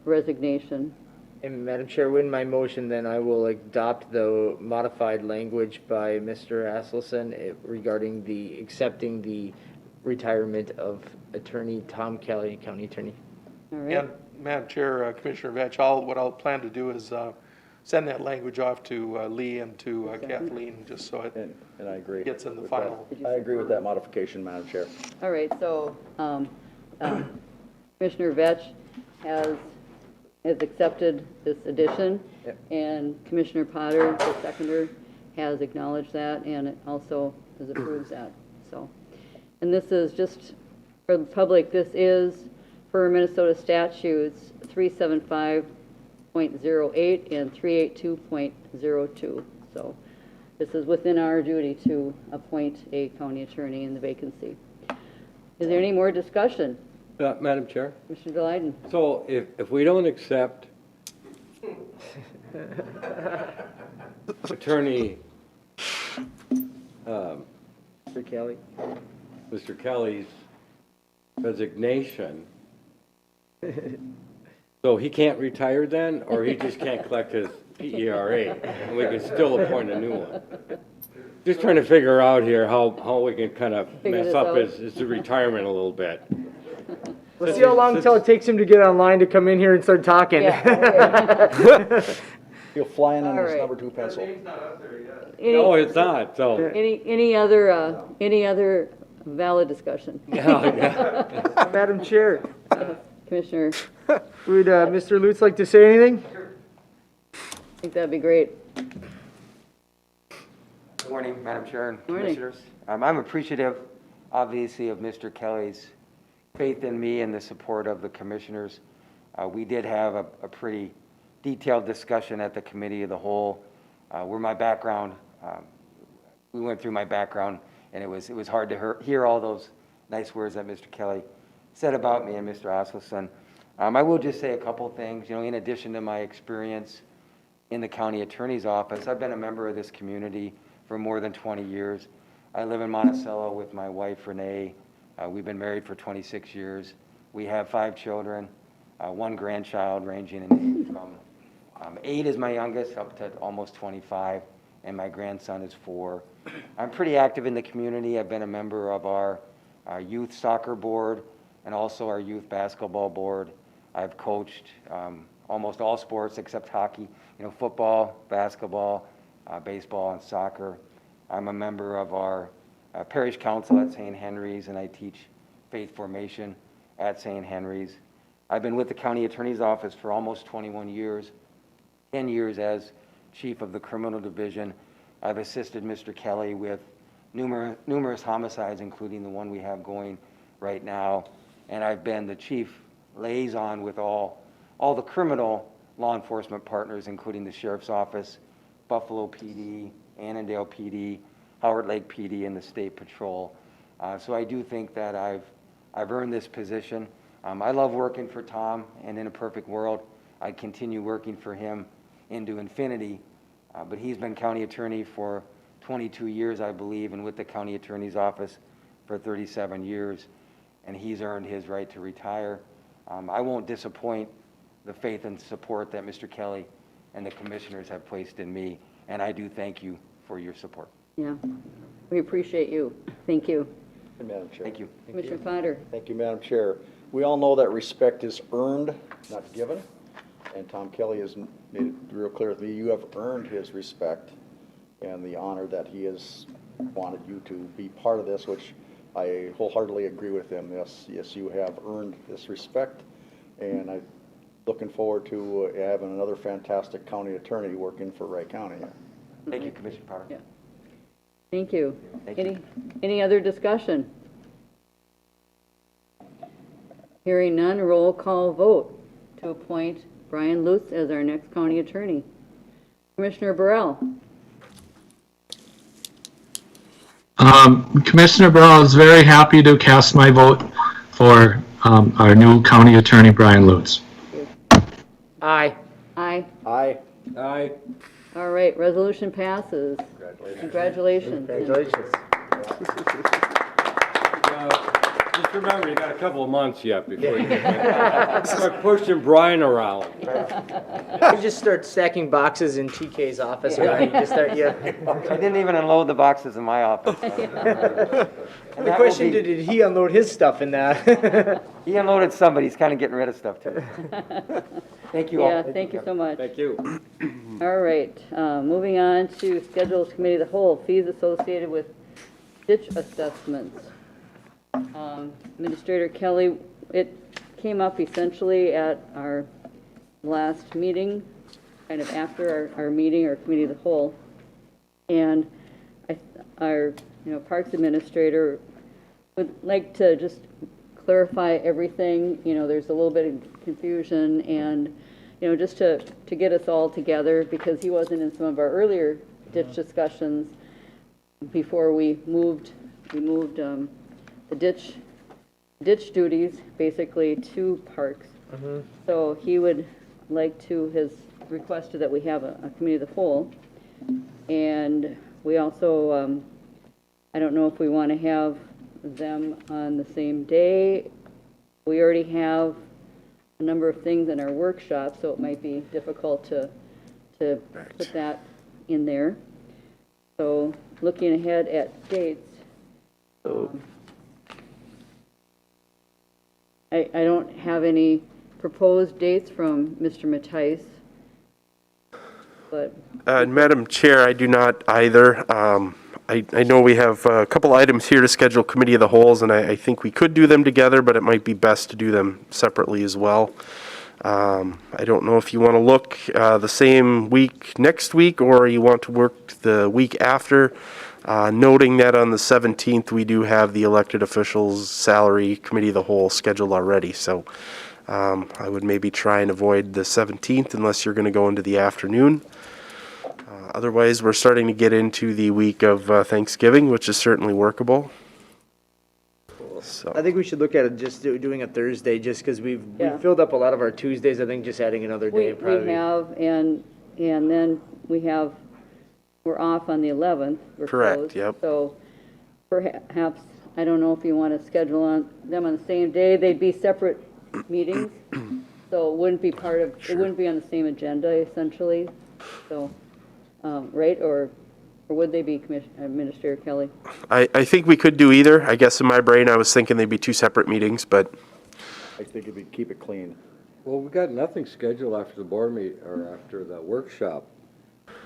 resignation. And Madam Chair, in my motion, then I will adopt the modified language by Mr. Asleson regarding accepting the retirement of Attorney Tom Kelly, County Attorney. All right? And Madam Chair, Commissioner Vetch, what I'll plan to do is send that language off to Lee and to Kathleen, just so it And I agree. gets in the with that. final. I agree with that modification, Madam Chair. All right, so Commissioner Vetch has accepted this addition, Yep. and Commissioner Potter, the seconder, has acknowledged that and also has approved that, so. And this is just for the public, this is for Minnesota statutes 375.08 and 382.02. So this is within our duty to appoint a county attorney in the vacancy. Is there any more discussion? Madam Chair? Commissioner Delyden? So if we don't accept Attorney Mr. Kelly? Mr. Kelly's resignation, so he can't retire then, or he just can't collect his PERA, and we can still appoint a new one? Just trying to figure out here how we can kind of Figure mess this up out. his retirement a little bit. We'll see how long until it takes him to get online to come in here and start talking. Yeah. He'll fly in on All his right. number 2 pencil. No, Any, it's not, so. any other valid discussion? Yeah. Madam Chair, Commissioner, would Mr. Lutz like to say anything? I think that'd be great. Good morning, Madam Chair and Morning. Commissioners. I'm appreciative, obviously, of Mr. Kelly's faith in me and the support of the Commissioners. We did have a pretty detailed discussion at the Committee of the Whole, where my background, we went through my background, and it was hard to hear all those nice words that Mr. Kelly said about me and Mr. Osselson. I will just say a couple things. You know, in addition to my experience in the County Attorney's Office, I've been a member of this community for more than 20 years. I live in Monticello with my wife, Renee. We've been married for 26 years. We have 5 children, 1 grandchild ranging in age from 8 is my youngest, up to almost 25, and my grandson is 4. I'm pretty active in the community. I've been a member of our youth soccer board and also our youth basketball board. I've coached almost all sports except hockey, you know, football, basketball, baseball, and soccer. I'm a member of our parish council at St. Henry's, and I teach faith formation at St. Henry's. I've been with the county attorney's office for almost 21 years, 10 years as chief of the criminal division. I've assisted Mr. Kelly with numerous homicides, including the one we have going right now, and I've been the chief liaison with all the criminal law enforcement partners, including the Sheriff's Office, Buffalo PD, Annandale PD, Howard Lake PD, and the State Patrol. So I do think that I've earned this position. I love working for Tom, and in a perfect world, I'd continue working for him into infinity. But he's been county attorney for 22 years, I believe, and with the county attorney's office for 37 years, and he's earned his right to retire. I won't disappoint the faith and support that Mr. Kelly and the commissioners have placed in me, and I do thank you for your support. Yeah, we appreciate you. Thank you. Madam Chair. Thank you. Commissioner Potter? Thank you, Madam Chair. We all know that respect is earned, not given, and Tom Kelly has made it real clear with me, you have earned his respect and the honor that he has wanted you to be part of this, which I wholeheartedly agree with him. Yes, you have earned this respect, and I'm looking forward to having another fantastic county attorney working for Wright County. Thank you, Commissioner Potter. Yeah. Thank you. Thank you. Any other discussion? Hearing none, roll call vote to appoint Brian Lutz as our next county attorney. Commissioner Burrell? Commissioner Burrow is very happy to cast my vote for our new county attorney, Brian Lutz. Aye. Aye. Aye. Aye. All right, resolution passes. Congratulations. Congratulations. Just remember, you got a couple of months yet before you start pushing Brian around. You just start stacking boxes in TK's office, or you just start, yeah. I didn't even unload the boxes in my office. The question, did he unload his stuff in that? He unloaded some, but he's kind of getting rid of stuff too. Thank you all. Yeah, thank you so much. Thank you. All right, moving on to schedule committee of the whole, fees associated with ditch assessments. Administrator Kelly, it came up essentially at our last meeting, kind of after our meeting, our committee of the whole. And our, Parks Administrator would like to just clarify everything. There's a little bit of confusion, and, just to get us all together, because he wasn't in some of our earlier ditch discussions before we moved the ditch duties basically to parks. So he would like to, has requested that we have a committee of the whole. And we also, I don't know if we want to have them on the same day. We already have a number of things in our workshop, so it might be difficult to put that in there. So looking ahead at dates, I don't have any proposed dates from Mr. Mattice, but. Madam Chair, I do not either. I know we have a couple items here to schedule committee of the wholes, and I think we could do them together, but it might be best to do them separately as well. I don't know if you want to look the same week next week, or you want to work the week after, noting that on the 17th, we do have the elected officials salary committee of the whole scheduled already. So I would maybe try and avoid the 17th unless you're going to go into the afternoon. Otherwise, we're starting to get into the week of Thanksgiving, which is certainly workable. So. I think we should look at it just doing a Thursday, just because we've filled up a lot of our Tuesdays. I think just adding another day probably. We have, and then we're off on the 11th. We're Correct, closed. yep. So perhaps, I don't know if you want to schedule them on the same day. They'd be separate meetings, so it wouldn't be part of, it wouldn't be on the same agenda essentially. So, right, or would they be, Administrator Kelly? I think we could do either. I guess in my brain, I was thinking they'd be two separate meetings, but I think it'd be, keep it clean. Well, we got nothing scheduled after the board meet, or after the workshop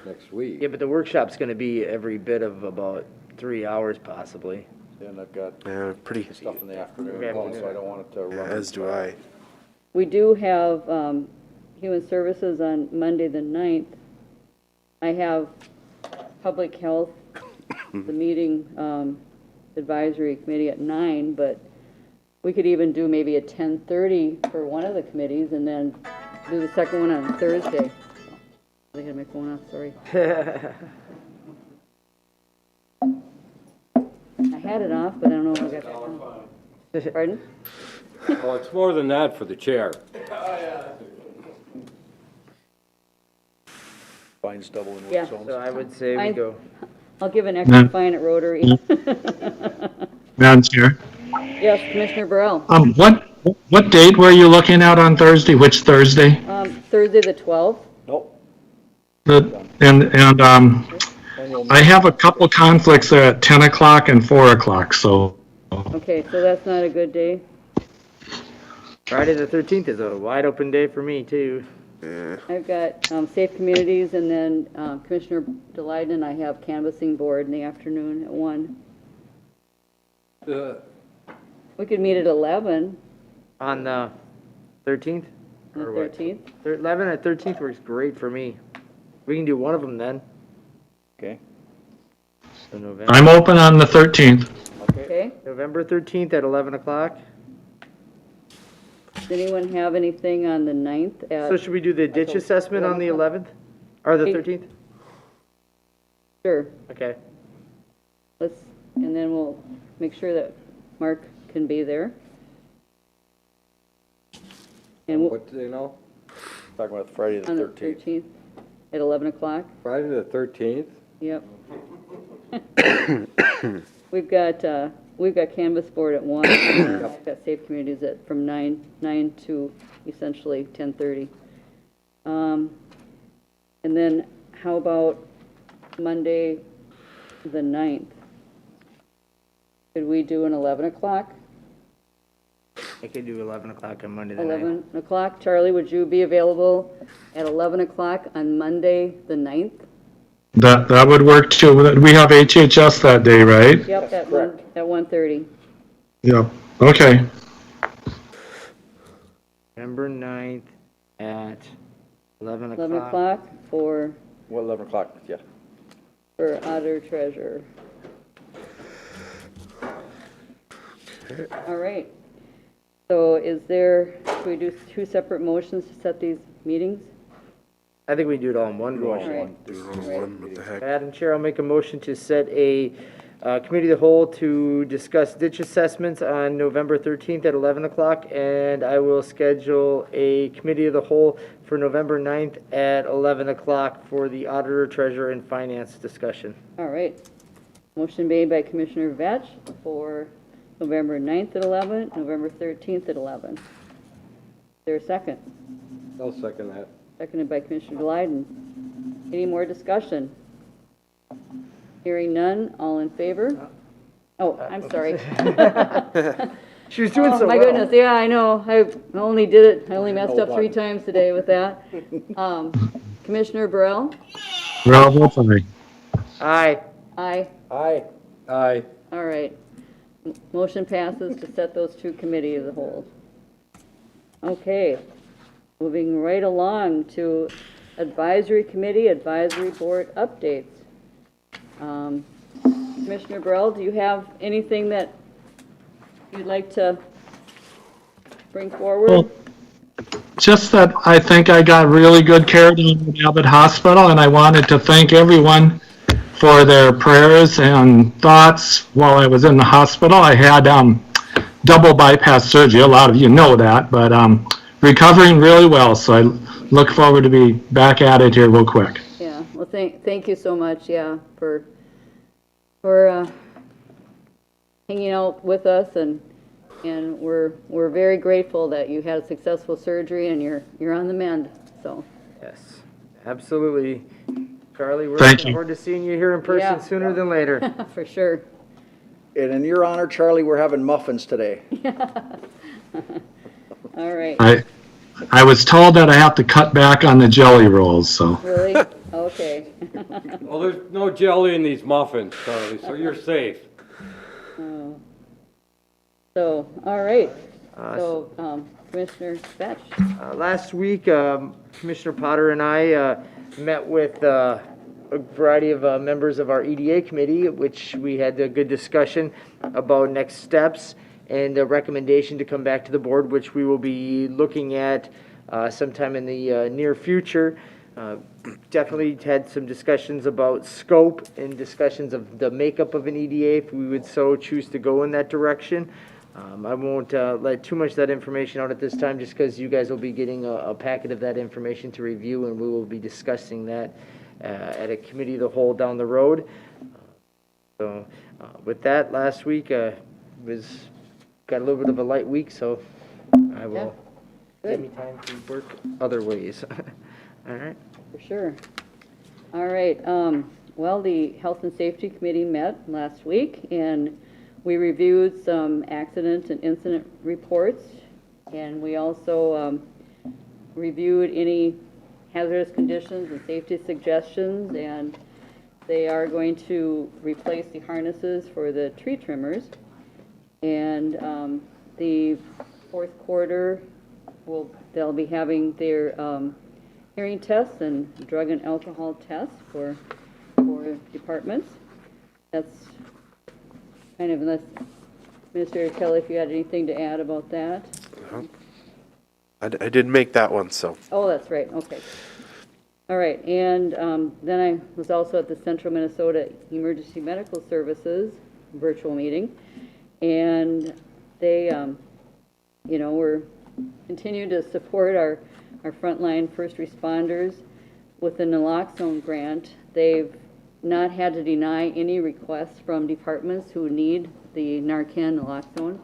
next week. Yeah, but the workshop's going to be every bit of about 3 hours possibly. And I've got pretty, stuff in the afternoon, Okay. so I don't want it to run. as do I. We do have Human Services on Monday the 9th. I have Public Health, the meeting advisory committee at 9, but we could even do maybe at 10:30 for one of the committees and then do the second one on Thursday. I gotta make one off, sorry. I had it off, but I don't know if I got it on. Pardon? Oh, it's more than that for the chair. Fines double in Yeah. work zones. So I would say we Fine. go. I'll give an extra fine at Rotary. Madam Chair. Yes, Commissioner Burrell. What date were you looking at on Thursday? Which Thursday? Thursday the 12th. Nope. I have a couple conflicts at 10 o'clock and 4 o'clock, so. Okay, so that's not a good day. Friday the 13th is a wide open day for me too. I've got Safe Communities, and then Commissioner Delighten and I have Canvassing Board in the afternoon at 1. We could meet at 11 On the 13th? on the Or what? 13th. 11 or 13th works great for me. We can do one of them then. Okay. So November. I'm open on the 13th. Okay. November 13th at 11 o'clock. Does anyone have anything on the 9th So at, should we do the ditch assessment on the 11th? Or the 13th? sure, Okay. and then we'll make sure that Mark can be there. And we'll, What do they know? Talking about Friday the on the 13th. 13th at 11 o'clock. Friday the 13th? Yep. We've got we've got Canvas Board at 1. We've got Safe Communities at from 9 to essentially 10:30. And then how about Monday, the 9th? Could we do an 11 o'clock? I could do 11 o'clock on Monday the 9th. 11 o'clock. Charlie, would you be available at 11 o'clock on Monday, the 9th? That would work too. We have HHS that day, right? Yep, at 1:30. Yep. Okay. November 9th at 11 11 o'clock. o'clock for Well, 11 o'clock, yeah. auditor treasurer. All right. So should we do 2 separate motions to set these meetings? I think we do it all in one All motion. right. What the heck? Madam Chair, I'll make a motion to set a committee of the whole to discuss ditch assessments on November 13th at 11 o'clock, and I will schedule a committee of the whole for November 9th at 11 o'clock for the auditor, treasurer, and finance discussion. All right. Motion made by Commissioner Vetch for November 9th at 11, November 13th at 11. Is there a second? I'll second that. Seconded by Commissioner Glyden. Any more discussion? Hearing none, all in favor? Oh, I'm sorry. She was doing so well. My goodness, yeah, I know. I only messed up 3 times today with that. Commissioner Burrell? Well, votes aye. Aye. Aye. Aye. Aye. All right. Motion passes to set those 2 committee of the whole. Okay, moving right along to advisory committee, advisory board updates. Commissioner Burrell, do you have anything that you'd like to bring forward? Well, just that I think I got really good care down at Abbott Hospital, and I wanted to thank everyone for their prayers and thoughts while I was in the hospital. I had double bypass surgery. A lot of you know that, but recovering really well. So I look forward to be back at it here real quick. Yeah, well, thank you so much, yeah, for hanging out with us, and we're very grateful that you had a successful surgery and you're on the mend, so. Yes, absolutely. Charlie, we're Thank looking you. forward to seeing you here in person Yeah. sooner than later. For sure. And in your honor, Charlie, we're having muffins today. All right. I was told that I have to cut back on the jelly rolls, so. Really? Okay. Well, there's no jelly in these muffins, Charlie, so you're safe. So, all right. So, Commissioner Vetch? Last week, Commissioner Potter and I met with a variety of members of our EDA committee, which we had a good discussion about next steps and a recommendation to come back to the board, which we will be looking at sometime in the near future. Definitely had some discussions about scope and discussions of the makeup of an EDA if we would so choose to go in that direction. I won't let too much of that information out at this time, just because you guys will be getting a packet of that information to review, and we will be discussing that at a committee of the whole down the road. So with that, last week got a little bit of a light week, so I will give me time to work other ways. All right. For sure. All right. Well, the Health and Safety Committee met last week, and we reviewed some accident and incident reports, and we also reviewed any hazardous conditions and safety suggestions, and they are going to replace the harnesses for the tree trimmers. And the fourth quarter, they'll be having their hearing tests and drug and alcohol tests for departments. That's kind of, unless, Minister Kelly, if you had anything to add about that? I didn't make that one, so. Oh, that's right, okay. All right, and then I was also at the Central Minnesota Emergency Medical Services virtual meeting, and they, we're continuing to support our frontline first responders with the naloxone grant. They've not had to deny any requests from departments who need the Narcan naloxone.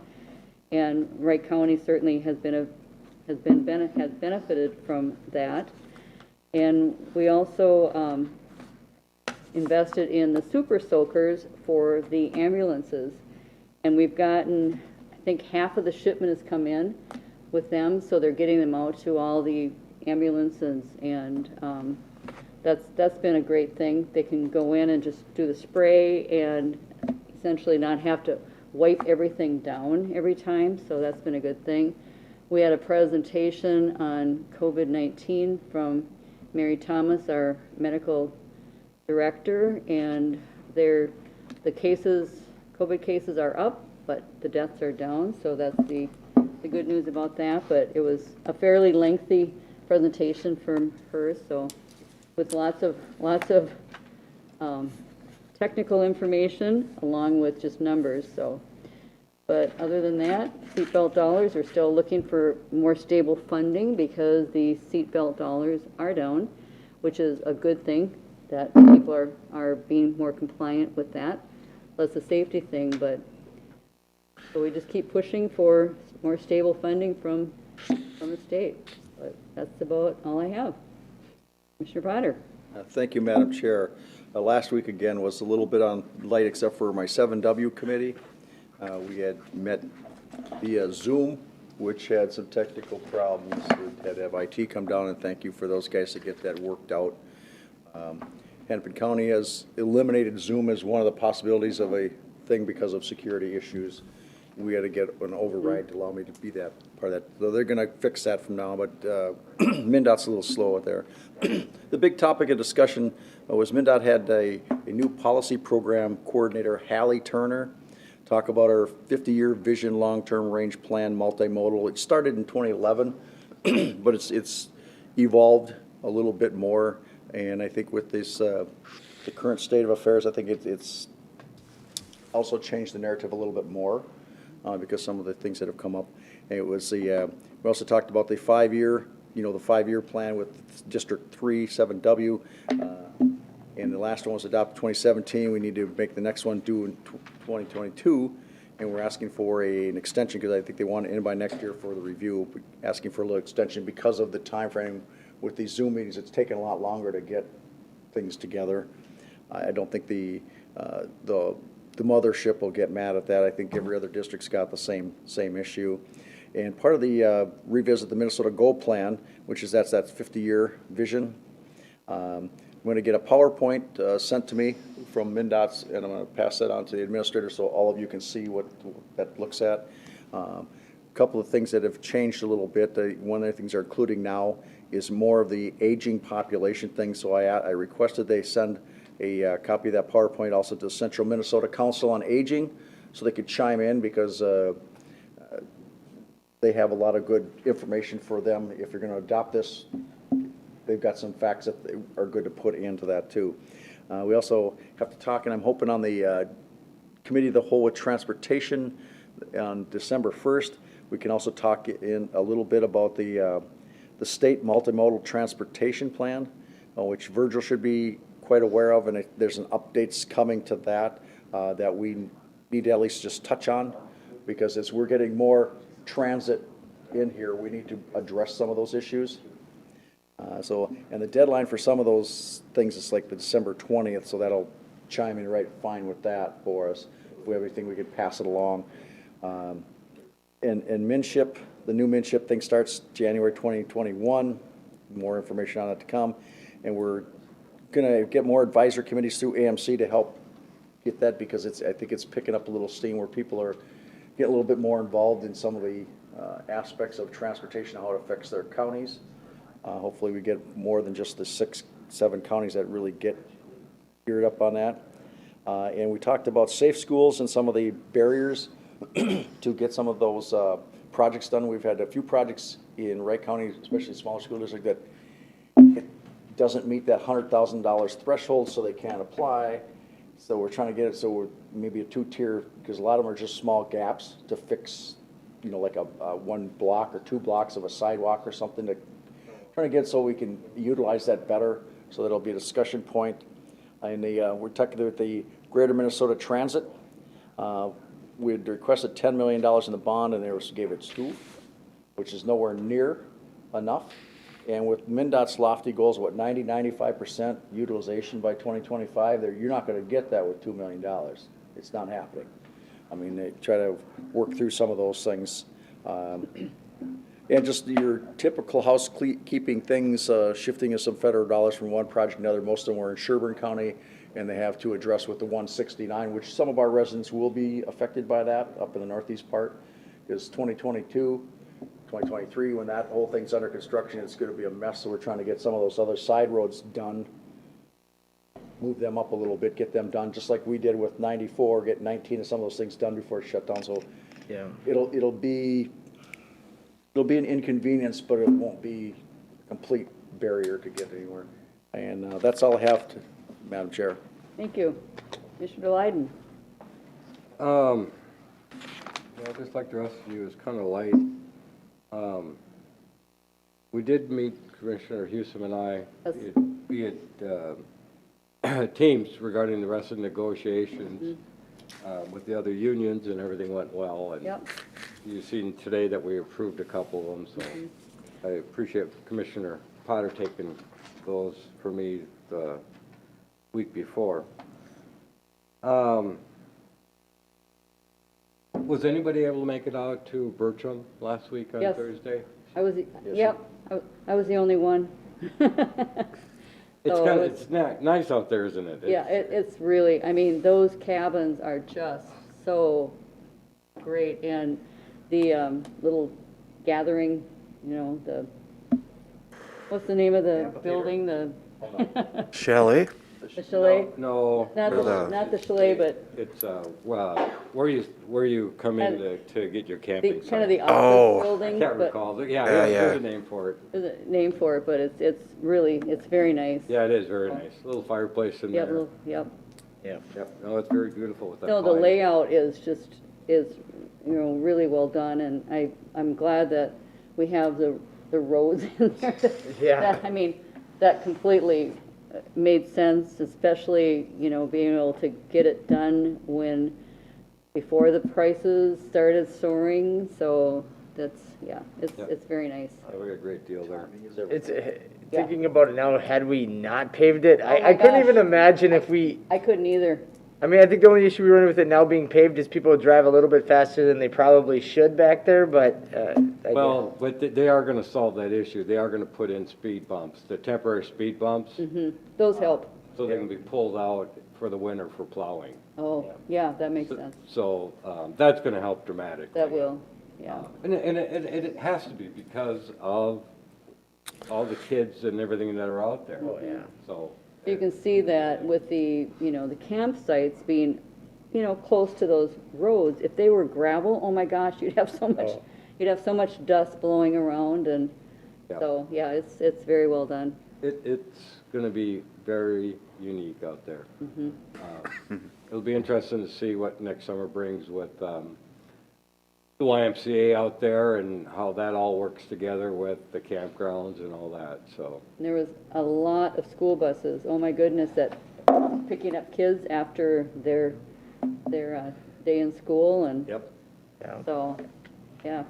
And Wright County certainly has benefited from that. And we also invested in the super soakers for the ambulances. And we've gotten, I think half of the shipment has come in with them, so they're getting them out to all the ambulances, and that's been a great thing. They can go in and just do the spray and essentially not have to wipe everything down every time, so that's been a good thing. We had a presentation on COVID-19 from Mary Thomas, our medical director, and the cases, COVID cases are up, but the deaths are down, so that's the good news about that. But it was a fairly lengthy presentation from her, so with lots of technical information along with just numbers. So, but other than that, seatbelt dollars are still looking for more stable funding because the seatbelt dollars are down, which is a good thing that people are being more compliant with that. That's a safety thing, but so we just keep pushing for more stable funding from the state. But that's about all I have. Commissioner Potter. Thank you, Madam Chair. Last week, again, was a little bit on light, except for my 7W committee. We had met via Zoom, which had some technical problems. We had to have IT come down, and thank you for those guys to get that worked out. Hennepin County has eliminated Zoom as one of the possibilities of a thing because of security issues. We had to get an override to allow me to be that part of that. So they're going to fix that from now, but MnDOT's a little slow there. The big topic of discussion was MnDOT had a new policy program coordinator, Hallie Turner, talk about our 50-year vision, long-term range plan, multimodal. It started in 2011, but it's evolved a little bit more. And I think with this, the current state of affairs, I think it's also changed the narrative a little bit more because some of the things that have come up. And it was we also talked about the 5-year, the 5-year plan with District 3, 7W. And the last one was adopted 2017. We need to make the next one due in 2022. And we're asking for an extension because I think they want it in by next year for the review. Asking for a little extension because of the time frame with these Zoom meetings. It's taken a lot longer to get things together. I don't think the mothership will get mad at that. I think every other district's got the same issue. And part of the revisit the Minnesota Goal Plan, which is that's that 50-year vision. I'm going to get a PowerPoint sent to me from MnDOT's, and I'm going to pass that on to the administrator so all of you can see what that looks at. A couple of things that have changed a little bit. One of the things they're including now is more of the aging population thing. So I requested they send a copy of that PowerPoint also to the Central Minnesota Council on Aging so they could chime in because they have a lot of good information for them. If you're going to adopt this, they've got some facts that are good to put into that too. We also have to talk, and I'm hoping on the Committee of the Whole with Transportation on December 1st, we can also talk in a little bit about the state multimodal transportation plan, which Virgil should be quite aware of, and there's an updates coming to that that we need to at least just touch on, because as we're getting more transit in here, we need to address some of those issues. And the deadline for some of those things is like the December 20th, so that'll chime in right fine with that for us. If we have anything, we could pass it along. And Minship, the new Minship thing starts January 2021. More information on that to come. And we're going to get more advisory committees through AMC to help get that, because I think it's picking up a little steam where people are getting a little bit more involved in some of the aspects of transportation, how it affects their counties. Hopefully we get more than just the 6-7 counties that really get geared up on that. And we talked about safe schools and some of the barriers to get some of those projects done. We've had a few projects in Wright County, especially smaller school district, that it doesn't meet that $100,000 threshold, so they can't apply. So we're trying to get it so we're maybe a 2-tier, because a lot of them are just small gaps to fix, like a 1 block or 2 blocks of a sidewalk or something, to trying to get so we can utilize that better, so that'll be a discussion point. And we're talking with the Greater Minnesota Transit. We had requested $10 million in the bond, and they gave it 2, which is nowhere near enough. And with MnDOT's lofty goals, 95% utilization by 2025, you're not going to get that with $2 million. It's not happening. I mean, they try to work through some of those things. And just your typical housekeeping things, shifting of some federal dollars from one project to another. Most of them were in Sherburne County, and they have to address with the 169, which some of our residents will be affected by that up in the northeast part. Because 2022, 2023, when that whole thing's under construction, it's going to be a mess. So we're trying to get some of those other side roads done, move them up a little bit, get them done, just like we did with 94, get 19 of some of those things done before it shut down. So Yeah. it'll be an inconvenience, but it won't be a complete barrier to get anywhere. And that's all I have, Madam Chair. Thank you. Commissioner Leiden? Yeah, just like the rest of you, it's kind of light. We did meet, Commissioner Houston and I, Yes. be it teams regarding the rest of the negotiations with the other unions, and everything went well. And Yep. you've seen today that we approved a couple of them, so I appreciate Commissioner Potter taking those for me the week before. Was anybody able to make it out to Bertram last week on Yes. Thursday? I was, yep, I was the only one. It's So kind of, it's- it's nice out there, isn't it? Yeah, it's really, I mean, those cabins are just so great, and the little gathering, what's the name of the building, the Chalet? the chalet? No, Not the chalet, but it's, well, where you come in to get your camping kind of the site. Oh. office I building, can't but recall, Yeah, there's a name for it. there's a name for it, but it's really, it's very nice. Yeah, it is very nice, little fireplace in Yep, there. yep. Yep, no, it's very beautiful with that No, the fire. layout is really well done, and I'm glad that we have the roads in there. Yeah. That- I mean, that completely made sense, especially, being able to get it done before the prices started soaring, so that's, yeah, Yep. it's very nice. Yeah, we got a great deal there. It's, thinking about it now, had we not paved it, my I couldn't gosh. even imagine if we, I couldn't either. I mean, I think the only issue we run with it now being paved is people drive a little bit faster than they probably should back there, but, Well, but they are gonna solve that issue. They are gonna put in speed bumps, the temporary speed bumps, Those help. so they can be pulled out for the winter for plowing. Oh, yeah, that makes sense. So, that's gonna help dramatically. That will, yeah. And it has to be because of all the kids and everything that are out there. Oh, yeah. So, You can see that with the, the campsites being, close to those roads. If they were gravel, oh my gosh, you'd have so much dust blowing around, and Yeah. so, yeah, it's very well done. it's gonna be very unique out there. It'll be interesting to see what next summer brings with, the YMCA out there and how that all works together with the campgrounds and all that, so. And there was a lot of school buses, oh my goodness, that picking up kids after their day in school, and Yep. so, yeah,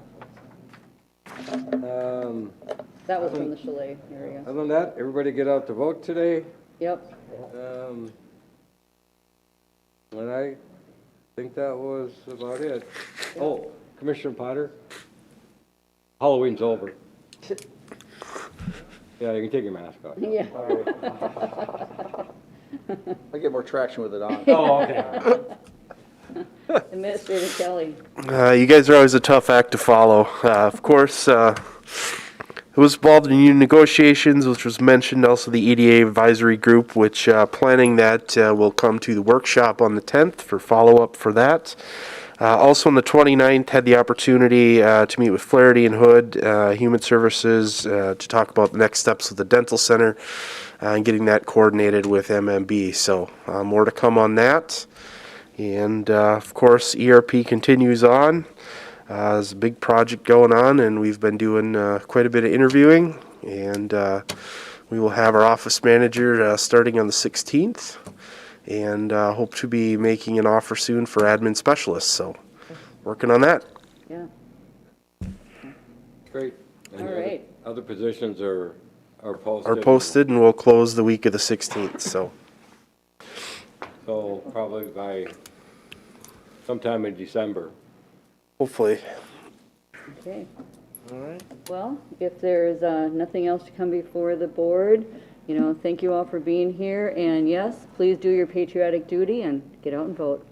that was from the chalet area. Other than that, everybody get out to vote today. Yep, And I think that was about it. Oh, Commissioner Potter? Halloween's over. Yeah, you can take your mask off. yeah. I get more traction with it on. Oh, okay. Administrator Kelly. You guys are always a tough act to follow. Of course, it was involved in union negotiations, which was mentioned, also the EDA advisory group, which planning that will come to the workshop on the 10th for follow-up for that. Also on the 29th, had the opportunity to meet with Flaherty and Hood, Human Services, to talk about the next steps with the dental center and getting that coordinated with MMB. So more to come on that. And of course, ERP continues on. There's a big project going on, and we've been doing quite a bit of interviewing. And we will have our office manager starting on the 16th. and hope to be making an offer soon for admin specialists. So working on that. Yeah, Great. And All right. Other positions are posted. Are posted, and we'll close the week of the 16th. So So probably by sometime in December. hopefully. okay. All right. Well, if there's nothing else to come before the board, thank you all for being here, and yes, please do your patriotic duty and get out and vote.